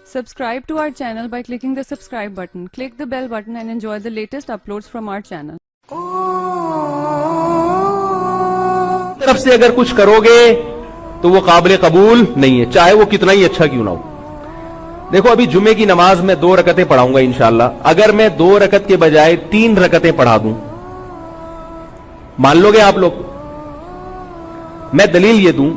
Subscribe to our channel by clicking the subscribe button. Click the bell button and enjoy the latest uploads from our channel. طرف سے اگر کچھ کرو گے تو وہ قابل قبول نہیں ہے، چاہے وہ کتنا ہی اچھا کیوں نہ ہو۔ دیکھو ابھی جمعے کی نماز میں 2 رکعتیں پڑھاؤں گا انشاءاللہ، اگر میں 2 رکعت کے بجائے 3 رکعتیں پڑھا دوں، مان لو گے آپ لوگ؟ میں دلیل یہ دوں،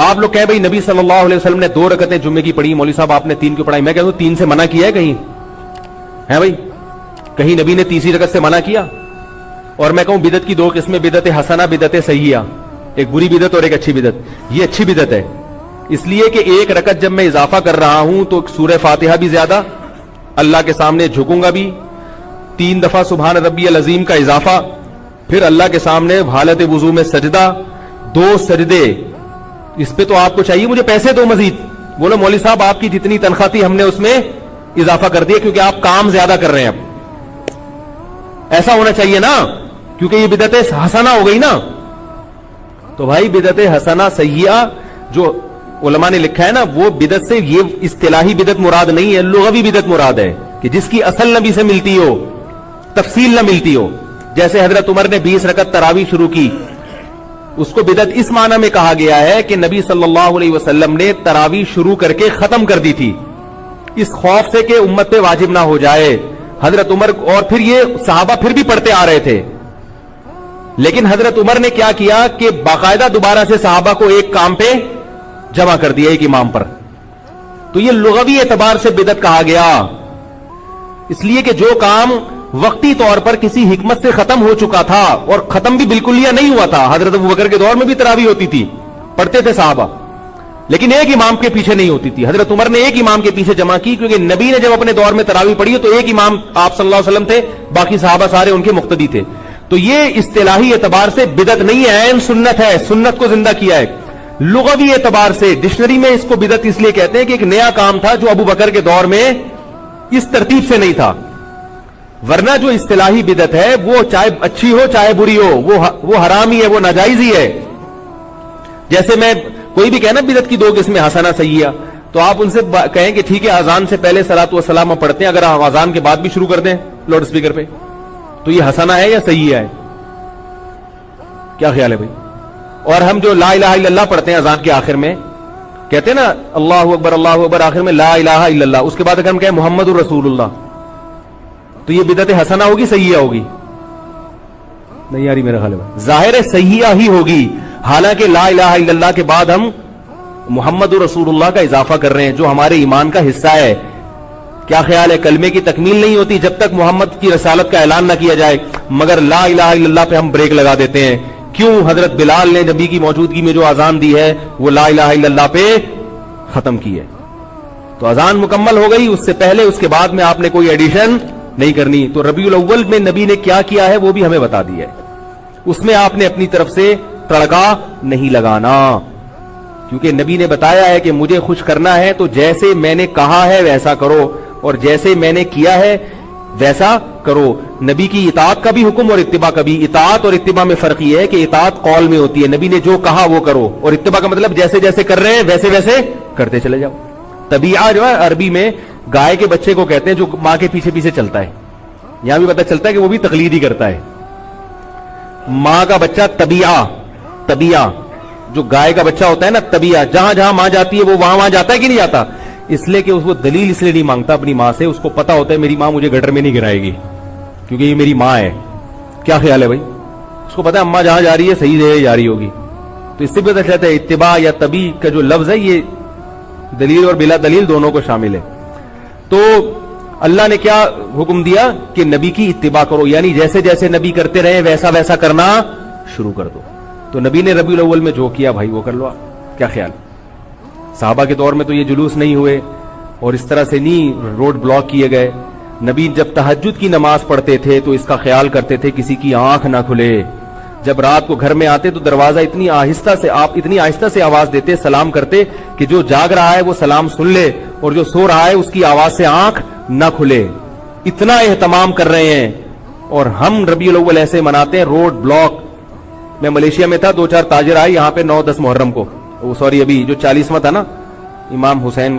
آپ لوگ کہیں بھائی نبی صلی اللہ علیہ وسلم نے 2 رکعتیں جمعے کی پڑھی، مولوی صاحب آپ نے 3 کیوں پڑھائی؟ میں کہتا ہوں 3 سے منع کیا ہے کہیں ہے بھائی؟ کہیں نبی نے تیسری رکعت سے منع کیا؟ اور میں کہوں بدعت کی 2 قسمیں، بدعت حسنہ، بدعت سیئہ، ایک بری بدعت اور ایک اچھی بدعت۔ یہ اچھی بدعت ہے اس لیے کہ 1 رکعت جب میں اضافہ کر رہا ہوں تو سورہ فاتحہ بھی زیادہ، اللہ کے سامنے جھکوں گا بھی، 3 دفعہ سبحان ربی العظیم کا اضافہ، پھر اللہ کے سامنے حالت وضو میں سجدہ، 2 سجدے۔ اس پہ تو آپ کو چاہیے مجھے پیسے دو مزید، بولو مولوی صاحب آپ کی جتنی تنخواہ تھی ہم نے اس میں اضافہ کر دیا کیونکہ آپ کام زیادہ کر رہے ہیں۔ اب ایسا ہونا چاہیے نا، کیونکہ یہ بدعت حسنہ ہو گئی نا۔ تو بھائی بدعت حسنہ سیئہ جو علماء نے لکھا ہے نا، وہ بدعت سے یہ اصطلاحی بدعت مراد نہیں ہے، لغوی بدعت مراد ہے کہ جس کی اصل نبی سے ملتی ہو، تفصیل نہ ملتی ہو۔ جیسے حضرت عمر نے 20 رکعت تراویح شروع کی، اس کو بدعت اس معنی میں کہا گیا ہے کہ نبی صلی اللہ علیہ وسلم نے تراویح شروع کر کے ختم کر دی تھی، اس خوف سے کہ امت پہ واجب نہ ہو جائے۔ حضرت عمر، اور پھر یہ صحابہ پھر بھی پڑھتے آ رہے تھے، لیکن حضرت عمر نے کیا کیا کہ باقاعدہ دوبارہ سے صحابہ کو ایک کام پہ جمع کر دیا، ایک امام پر۔ تو یہ لغوی اعتبار سے بدعت کہا گیا، اس لیے کہ جو کام وقتی طور پر کسی حکمت سے ختم ہو چکا تھا، اور ختم بھی بالکل یا نہیں ہوا تھا۔ حضرت ابوبکر کے دور میں بھی تراویح ہوتی تھی، پڑھتے تھے صحابہ، لیکن ایک امام کے پیچھے نہیں ہوتی تھی۔ حضرت عمر نے ایک امام کے پیچھے جمع کی کیونکہ نبی نے جب اپنے دور میں تراویح پڑھی تو ایک امام آپ صلی اللہ علیہ وسلم تھے، باقی صحابہ سارے ان کے مقتدی تھے۔ تو یہ اصطلاحی اعتبار سے بدعت نہیں ہے، عین سنت ہے، سنت کو زندہ کیا ہے۔ لغوی اعتبار سے ڈکشنری میں اس کو بدعت اس لیے کہتے ہیں کہ ایک نیا کام تھا جو ابوبکر کے دور میں اس ترتیب سے نہیں تھا، ورنہ جو اصطلاحی بدعت ہے وہ چاہے اچھی ہو چاہے بری ہو، وہ حرام ہی ہے، وہ ناجائز ہی ہے۔ جیسے میں کوئی بھی کہنا بدعت کی 2 قسمیں حسنہ سیئہ، تو آپ ان سے کہیں کہ ٹھیک ہے اذان سے پہلے صلاۃ والسلام ہم پڑھتے ہیں، اگر ہم اذان کے بعد بھی شروع کر دیں لاؤڈ اسپیکر پہ تو یہ حسنہ ہے یا سیئہ ہے؟ کیا خیال ہے بھائی؟ اور ہم جو لا الہ الا اللہ پڑھتے ہیں اذان کے آخر میں، کہتے ہیں نا اللہ اکبر آخر میں لا الہ الا اللہ، اس کے بعد اگر ہم کہیں محمد الرسول اللہ، تو یہ بدعت حسنہ ہوگی سیئہ ہوگی؟ نہیں یاری میرا خیال ہے ظاہر ہے سیئہ ہی ہوگی، حالانکہ لا الہ الا اللہ کے بعد ہم محمد رسول اللہ کا اضافہ کر رہے ہیں جو ہمارے ایمان کا حصہ ہے۔ کیا خیال ہے؟ کلمے کی تکمیل نہیں ہوتی جب تک محمد کی رسالت کا اعلان نہ کیا جائے، مگر لا الہ الا اللہ پہ ہم بریک لگا دیتے ہیں۔ کیوں؟ حضرت بلال نے نبی کی موجودگی میں جو اذان دی ہے وہ لا الہ الا اللہ پہ ختم کی ہے، تو اذان مکمل ہو گئی، اس سے پہلے اس کے بعد میں آپ نے کوئی ایڈیشن نہیں کرنی۔ تو ربیع الاول میں نبی نے کیا کیا ہے وہ بھی ہمیں بتا دیا ہے، اس میں آپ نے اپنی طرف سے تڑکا نہیں لگانا، کیونکہ نبی نے بتایا ہے کہ مجھے خوش کرنا ہے تو جیسے میں نے کہا ہے ویسا کرو، اور جیسے میں نے کیا ہے ویسا کرو۔ نبی کی اطاعت کا بھی حکم اور اتباع کا بھی۔ اطاعت اور اتباع میں فرق یہ ہے کہ اطاعت قول میں ہوتی ہے، نبی نے جو کہا وہ کرو، اور اتباع کا مطلب جیسے جیسے کر رہے ہیں ویسے ویسے کرتے چلے جاؤ۔ طبیعہ جو ہے عربی میں گائے کے بچے کو کہتے ہیں جو ماں کے پیچھے پیچھے چلتا ہے، یہاں بھی پتہ چلتا ہے کہ وہ بھی تقلید ہی کرتا ہے۔ ماں کا بچہ طبیعہ جو گائے کا بچہ ہوتا ہے نا، طبیعہ جہاں جہاں ماں جاتی ہے وہ وہاں جاتا ہے کہ نہیں جاتا؟ اس لیے کہ اس کو دلیل اس لیے نہیں مانگتا اپنی ماں سے، اس کو پتا ہوتا ہے میری ماں مجھے گٹر میں نہیں گرائے گی کیونکہ یہ میری ماں ہے۔ کیا خیال ہے بھائی؟ اس کو پتا ہے اماں جہاں جا رہی ہے صحیح جگہ جا رہی ہوگی۔ تو اس سے پتہ چلتا ہے اتباع یا طبیع کا جو لفظ ہے یہ دلیل اور بلا دلیل دونوں کو شامل ہے۔ تو اللہ نے کیا حکم دیا کہ نبی کی اتباع کرو، یعنی جیسے جیسے نبی کرتے رہے ویسا ویسا کرنا شروع کر دو۔ تو نبی نے ربیع الاول میں جو کیا بھائی وہ کر لو۔ کیا خیال؟ صحابہ کے دور میں تو یہ جلوس نہیں ہوئے اور اس طرح سے نہیں روڈ بلاک کیے گئے۔ نبی جب تہجد کی نماز پڑھتے تھے تو اس کا خیال کرتے تھے کسی کی آنکھ نہ کھلے۔ جب رات کو گھر میں آتے تو دروازہ اتنی آہستہ سے آواز دیتے، سلام کرتے کہ جو جاگ رہا ہے وہ سلام سن لے اور جو سو رہا ہے اس کی آواز سے آنکھ نہ کھلے۔ اتنا اہتمام کر رہے ہیں، اور ہم ربیع الاول ایسے مناتے ہیں روڈ بلاک۔ میں ملیشیا میں تھا، 2-4 تاجر آئے یہاں پہ 9-10 محرم کو، ابھی جو 40واں تھا نا امام حسین